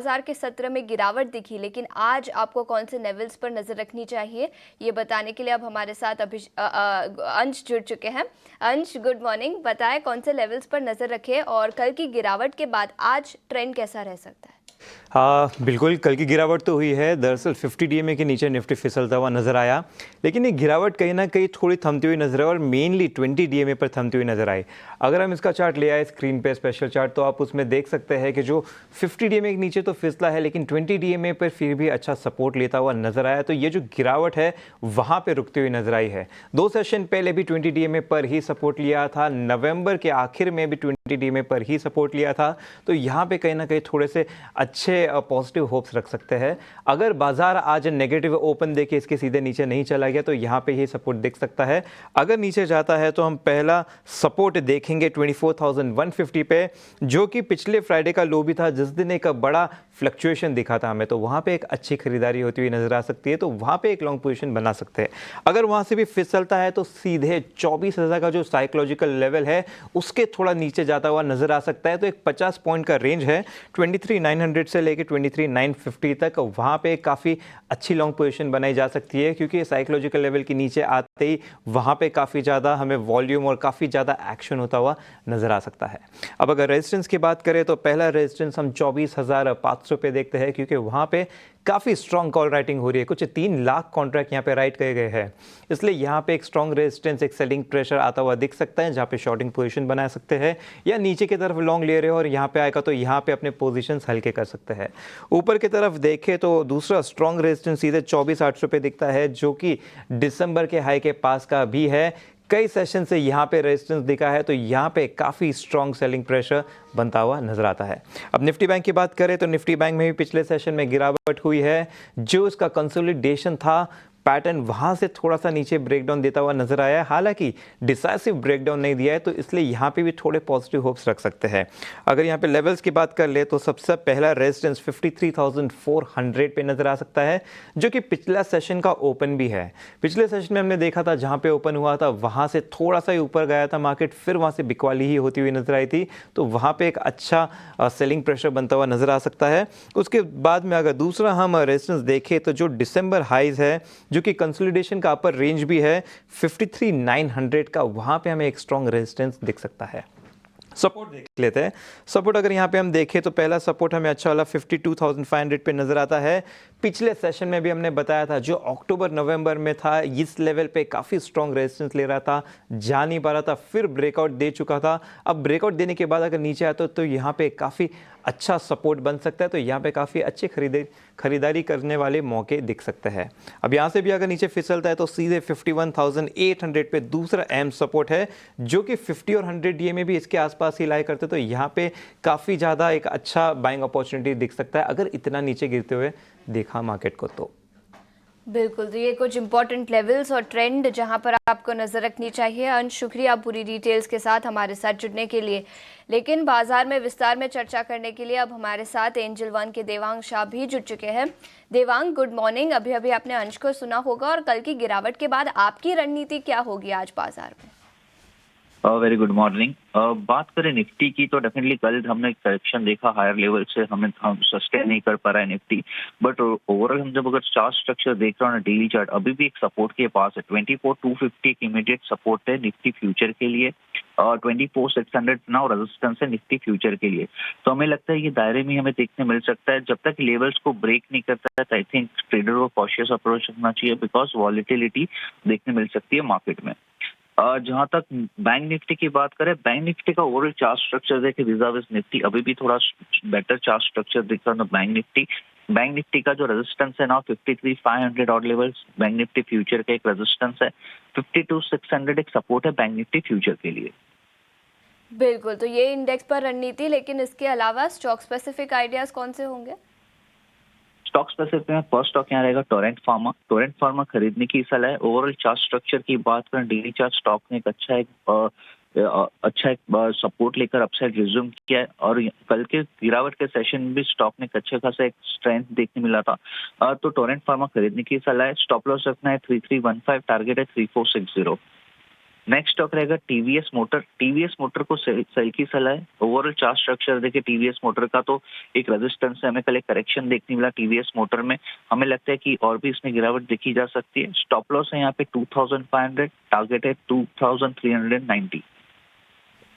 बाजार के सत्र में गिरावट दिखी, लेकिन आज आपको कौन से लेवल्स पर नजर रखनी चाहिए ये बताने के लिए अब हमारे साथ अंश जुड़ चुके हैं। अंश, गुड मॉर्निंग। बताएं कौन से लेवल्स पर नजर रखें और कल की गिरावट के बाद आज ट्रेंड कैसा रह सकता है? हाँ बिल्कुल, कल की गिरावट तो हुई है। दरअसल 50 डीएमए के नीचे निफ्टी फिसलता हुआ नजर आया, लेकिन ये गिरावट कहीं ना कहीं थोड़ी थमती हुई नजर आई और मेनली 20 डीएमए पर थमती हुई नजर आई। अगर हम इसका चार्ट ले आए स्क्रीन पे, स्पेशल चार्ट, तो आप उसमें देख सकते हैं कि जो 50 डीएमए के नीचे तो फिसला है, लेकिन 20 डीएमए पर फिर भी अच्छा सपोर्ट लेता हुआ नजर आया। तो ये जो गिरावट है वहाँ पर रुकती हुई नजर आई है। 2 सेशन पहले भी 20 डीएमए पर ही सपोर्ट लिया था, नवंबर के आखिर में भी 20 डीएमए पर ही सपोर्ट लिया था। तो यहाँ पे कहीं ना कहीं थोड़े से अच्छे पॉजिटिव होप्स रख सकते हैं। अगर बाजार आज नेगेटिव ओपन देके इसके सीधे नीचे नहीं चला गया तो यहाँ पे ही सपोर्ट दिख सकता है। अगर नीचे जाता है तो हम पहला सपोर्ट देखेंगे 24,150 पे, जो कि पिछले फ्राइडे का लो भी था, जिस दिन एक बड़ा फ्लक्चुएशन दिखा था हमें। तो वहाँ पे एक अच्छी खरीदारी होती हुई नजर आ सकती है, तो वहाँ पे एक लॉन्ग पोजीशन बना सकते हैं। अगर वहाँ से भी फिसलता है तो सीधे 24,000 का जो साइकोलॉजिकल लेवल है उसके थोड़ा नीचे जाता हुआ नजर आ सकता है। तो एक 50 पॉइंट का रेंज है 23,900 से लेके 23,950 तक, वहाँ पे काफ़ी अच्छी लॉन्ग पोजीशन बनाई जा सकती है, क्योंकि साइकोलॉजिकल लेवल के नीचे आते ही वहाँ पे काफ़ी ज़्यादा हमें वॉल्यूम और काफ़ी ज़्यादा एक्शन होता हुआ नज़र आ सकता है। अब अगर रेजिस्टेंस की बात करें तो पहला रेजिस्टेंस हम 24,500 पे देखते हैं, क्योंकि वहाँ पे काफ़ी स्ट्रॉन्ग कॉल राइटिंग हो रही है। कुछ 3 लाख कॉन्ट्रैक्ट यहाँ पे राइट किए गए हैं, इसलिए यहाँ पे एक स्ट्रॉन्ग रेजिस्टेंस, एक सेलिंग प्रेशर आता हुआ दिख सकता है, जहाँ पे शॉर्टिंग पोजीशन बना सकते हैं, या नीचे की तरफ लॉन्ग ले रहे हो और यहाँ पे आएगा तो यहाँ पे अपने पोजीशंस हल्के कर सकते हैं। ऊपर की तरफ देखें तो दूसरा स्ट्रॉन्ग रेजिस्टेंस सीधे 24,800 पे दिखता है, जो कि दिसंबर के हाई के पास का भी है। कई सेशन से यहाँ पे रेजिस्टेंस दिखा है, तो यहाँ पे काफ़ी स्ट्रॉन्ग सेलिंग प्रेशर बनता हुआ नजर आता है। अब निफ्टी बैंक की बात करें तो निफ्टी बैंक में भी पिछले सेशन में गिरावट हुई है। जो इसका कंसोलिडेशन था पैटर्न, वहां से थोड़ा सा नीचे ब्रेकडाउन देता हुआ नजर आया है। हालांकि डिसाइसिव ब्रेकडाउन नहीं दिया है, तो इसलिए यहाँ पे भी थोड़े पॉजिटिव होप्स रख सकते हैं। अगर यहाँ पे लेवल्स की बात कर ले तो सबसे पहला रेजिस्टेंस 53,400 पे नजर आ सकता है, जो कि पिछला सेशन का ओपन भी है। पिछले सेशन में हमने देखा था जहाँ पे ओपन हुआ था वहां से थोड़ा सा ही ऊपर गया था मार्केट, फिर वहां से बिकवाली ही होती हुई नजर आई थी, तो वहां पे एक अच्छा सेलिंग प्रेशर बनता हुआ नजर आ सकता है। उसके बाद में अगर दूसरा हम रेजिस्टेंस देखें तो जो दिसंबर हाइज है, जो कि कंसोलिडेशन का अपर रेंज भी है 53,900 का, वहां पे हमें एक स्ट्रॉन्ग रेजिस्टेंस दिख सकता है। सपोर्ट देख लेते हैं। सपोर्ट अगर यहाँ पे हम देखें तो पहला सपोर्ट हमें अच्छा वाला 52,500 पे नजर आता है। पिछले सेशन में भी हमने बताया था, जो अक्टूबर नवंबर में था, इस लेवल पे काफ़ी स्ट्रॉन्ग रेजिस्टेंस ले रहा था, जा नहीं पा रहा था, फिर ब्रेकआउट दे चुका था। अब ब्रेकआउट देने के बाद अगर नीचे आता तो यहाँ पे काफ़ी अच्छा सपोर्ट बन सकता है, तो यहाँ पे काफ़ी अच्छे खरीदारी करने वाले मौके दिख सकते हैं। अब यहाँ से भी अगर नीचे फिसलता है तो सीधे 51,800 पे दूसरा अहम सपोर्ट है, जो कि 50 और 100 डीए में भी इसके आसपास ही लाई करते, तो यहाँ पे काफ़ी ज़्यादा एक अच्छा बाइंग अपॉर्चुनिटी दिख सकता है अगर इतना नीचे गिरते हुए देखा मार्केट को तो। बिल्कुल, तो ये कुछ इंपॉर्टेंट लेवल्स और ट्रेंड जहां पर आपको नज़र रखनी चाहिए। अंश, शुक्रिया पूरी डिटेल्स के साथ हमारे साथ जुड़ने के लिए। लेकिन बाजार में विस्तार में चर्चा करने के लिए अब हमारे साथ एंजल वन के देवांग शाह भी जुड़ चुके हैं। Devang, good morning. अभी अभी आपने अंश को सुना होगा, और कल की गिरावट के बाद आपकी रणनीति क्या होगी आज बाजार में? Very good morning. बात करें निफ्टी की तो डेफिनेटली कल हमने करेक्शन देखा हायर लेवल से, हम सस्टेन नहीं कर पा रहा है निफ्टी, बट ओवरऑल हम जब अगर चार्ट स्ट्रक्चर देख रहे हो ना, डेली चार्ट अभी भी एक सपोर्ट के पास है। 24,250 एक इमीडिएट सपोर्ट है निफ्टी फ्यूचर के लिए, और 24,600 ना रेजिस्टेंस है निफ्टी फ्यूचर के लिए। तो हमें लगता है ये दायरे में हमें देखने मिल सकता है। जब तक लेवल्स को ब्रेक नहीं करता है तो आई थिंक ट्रेडर को कॉशियस अप्रोच रखना चाहिए, बिकॉज वॉलिटिलिटी देखने मिल सकती है मार्केट में। जहां तक बैंक निफ्टी की बात करें, बैंक निफ्टी का ओवरऑल चार्ट स्ट्रक्चर देखे विज़ाविज़ निफ्टी अभी भी थोड़ा बेटर चार्ट स्ट्रक्चर दिख रहा है बैंक निफ्टी का जो रेजिस्टेंस है ना 53,500 odd levels bank Nifty future का एक रेजिस्टेंस है, 52,600 एक सपोर्ट है बैंक निफ्टी फ्यूचर के लिए। बिल्कुल, तो ये इंडेक्स पर रणनीति, लेकिन इसके अलावा स्टॉक स्पेसिफिक आइडियाज कौन से होंगे? स्टॉक स्पेसिफिक में फर्स्ट स्टॉक यहाँ रहेगा टोरेंट फार्मा खरीदने की सलाह है। ओवरऑल चार्ट स्ट्रक्चर की बात करें, डेली चार्ट स्टॉक ने एक अच्छा एक सपोर्ट लेकर अपसाइड रिज्यूम किया है, और कल के गिरावट के सेशन में भी स्टॉक ने अच्छा खासा एक स्ट्रेंथ देखने मिला था। तो टोरेंट फार्मा खरीदने की सलाह है। स्टॉप लॉस रखना है 3315, टारगेट है 3460। नेक्स्ट स्टॉक रहेगा टीवीएस मोटर। टीवीएस मोटर को सेल की सलाह है। ओवरऑल चार्ट स्ट्रक्चर देखे टीवीएस मोटर का तो एक रेजिस्टेंस से हमें कल एक करेक्शन देखने मिला टीवीएस मोटर में। हमें लगता है कि और भी इसमें गिरावट देखी जा सकती है। स्टॉप लॉस है यहाँ पे 2500, टारगेट है 2390।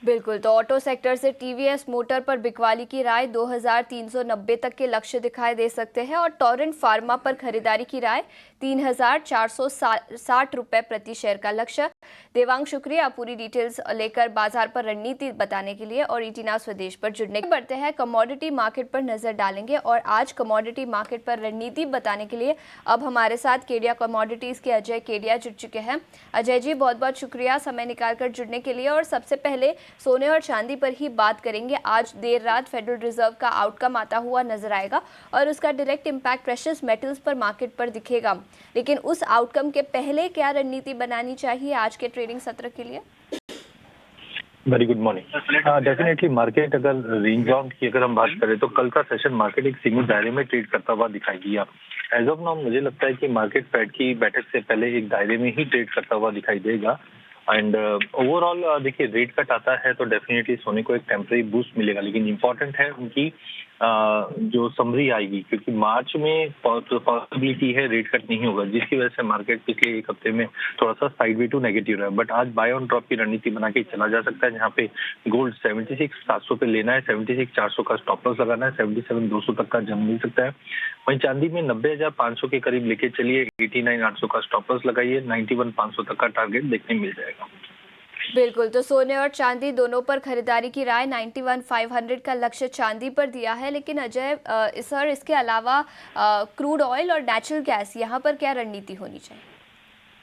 बिल्कुल, तो ऑटो सेक्टर से टीवीएस मोटर पर बिकवाली की राय 2390 तक के लक्ष्य दिखाई दे सकते हैं और टोरेंट फार्मा पर खरीदारी की राय 3460 रुपए प्रति शेयर का लक्ष्य। देवांग, शुक्रिया पूरी डिटेल्स लेकर बाजार पर रणनीति बताने के लिए और ईटीना स्वदेश पर जुड़ने के। बढ़ते हैं कमोडिटी मार्केट पर नजर डालेंगे और आज कमोडिटी मार्केट पर रणनीति बताने के लिए अब हमारे साथ केडिया कमोडिटीज के अजय केडिया जुड़ चुके हैं। अजय जी, बहुत बहुत शुक्रिया समय निकालकर जुड़ने के लिए। और सबसे पहले सोने और चांदी पर ही बात करेंगे। आज देर रात फेडरल रिजर्व का आउटकम आता हुआ नजर आएगा और उसका डायरेक्ट इम्पैक्ट प्रेशियस मेटल्स पर मार्केट पर दिखेगा, लेकिन उस आउटकम के पहले क्या रणनीति बनानी चाहिए आज के ट्रेडिंग सत्र के लिए? Very good morning. Definitely market अगर रेंज बाउंड की अगर हम बात करें तो कल का सेशन मार्केट एक सीमित दायरे में ट्रेड करता हुआ दिखाई दिया। एज ऑफ नाउ मुझे लगता है कि मार्केट फेड की बैठक से पहले एक दायरे में ही ट्रेड करता हुआ दिखाई देगा। एंड ओवरऑल देखिए रेट कट आता है तो डेफिनेटली सोने को एक टेम्परेरी बूस्ट मिलेगा, लेकिन इम्पोर्टेंट है उनकी जो समरी आएगी, क्योंकि मार्च में पॉसिबिलिटी है रेट कट नहीं होगा, जिसकी वजह से मार्केट पिछले एक हफ्ते में थोड़ा सा साइडवे टू नेगेटिव रहा है। बट आज बाय ऑन ड्रॉप की रणनीति बना के चला जा सकता है, जहाँ पे गोल्ड 76,700 पे लेना है, 76,400 का स्टॉप लॉस लगाना है, 77,200 तक का जम मिल सकता है। वहीं चांदी में 90,500 के करीब लेके चलिए, 89,800 का स्टॉप लॉस लगाइए, 91,500 तक का टारगेट देखने मिल जाएगा। बिल्कुल, तो सोने और चांदी दोनों पर खरीदारी की राय 91,500 का लक्ष्य चांदी पर दिया है। लेकिन अजय सर, इसके अलावा क्रूड ऑयल और नेचुरल गैस, यहाँ पर क्या रणनीति होनी चाहिए?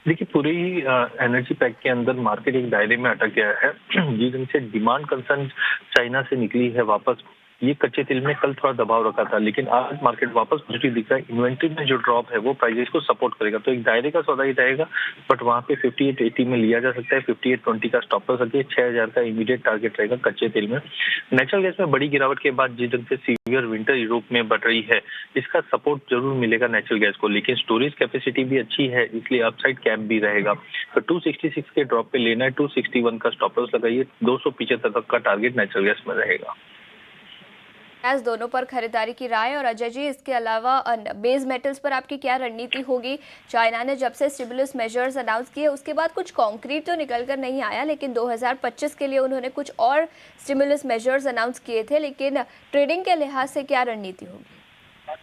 देखिए पूरी ही एनर्जी पैक के अंदर मार्केट एक दायरे में अटक गया है, जिस ढंग से डिमांड कंसर्न चाइना से निकली है वापस। ये कच्चे तेल में कल थोड़ा दबाव रखा था, लेकिन आज मार्केट वापस पॉजिटिव दिख रहा है। इन्वेंट्री में जो ड्रॉप है वो प्राइसेस को सपोर्ट करेगा, तो एक दायरे का सौदा ही रहेगा। बट वहाँ पे 5880 में लिया जा सकता है, 5820 का स्टॉप लॉस रखिए, 6000 का इमीडिएट टारगेट रहेगा कच्चे तेल में। नेचुरल गैस में बड़ी गिरावट के बाद जिस ढंग से सीवियर विंटर यूरोप में बढ़ रही है, इसका सपोर्ट जरूर मिलेगा नेचुरल गैस को, लेकिन स्टोरेज कैपेसिटी भी अच्छी है, इसलिए अपसाइड कैप भी रहेगा। तो 266 के ड्रॉप पे लेना है, 261 का स्टॉप लॉस लगाइए, 275 तक का टारगेट नेचुरल गैस में रहेगा। गैस दोनों पर खरीदारी की राय। और अजय जी, इसके अलावा बेस मेटल्स पर आपकी क्या रणनीति होगी? चाइना ने जब से स्टिमुलस मेजर्स अनाउंस किए उसके बाद कुछ कॉन्क्रीट तो निकल कर नहीं आया, लेकिन 2025 के लिए उन्होंने कुछ और स्टिमुलस मेजर्स अनाउंस किए थे, लेकिन ट्रेडिंग के लिहाज से क्या रणनीति होगी?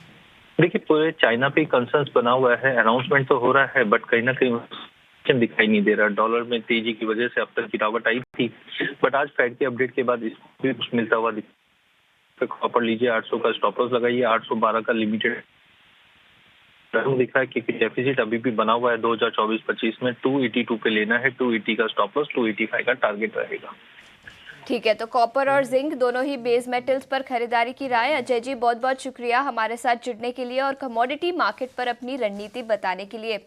देखिए पूरे चाइना पे कंसर्न्स बना हुआ है, अनाउंसमेंट तो हो रहा है, बट कहीं ना कहीं दिखाई नहीं दे रहा। डॉलर में तेजी की वजह से अब तक गिरावट आई थी, बट आज फेड के अपडेट के बाद इसको भी कुछ मिलता हुआ कॉपर लीजिए, 800 का स्टॉप लॉस लगाइए, 812 का लिमिटेड दिख रहा है, क्योंकि डेफिसिट अभी भी बना हुआ है 2024-25 में। 282 पे लेना है, 280 का स्टॉप लॉस, 285 का टारगेट रहेगा। ठीक है, तो कॉपर और जिंक दोनों ही बेस मेटल्स पर खरीदारी की राय। अजय जी, बहुत बहुत शुक्रिया हमारे साथ जुड़ने के लिए और कमोडिटी मार्केट पर अपनी रणनीति बताने के लिए।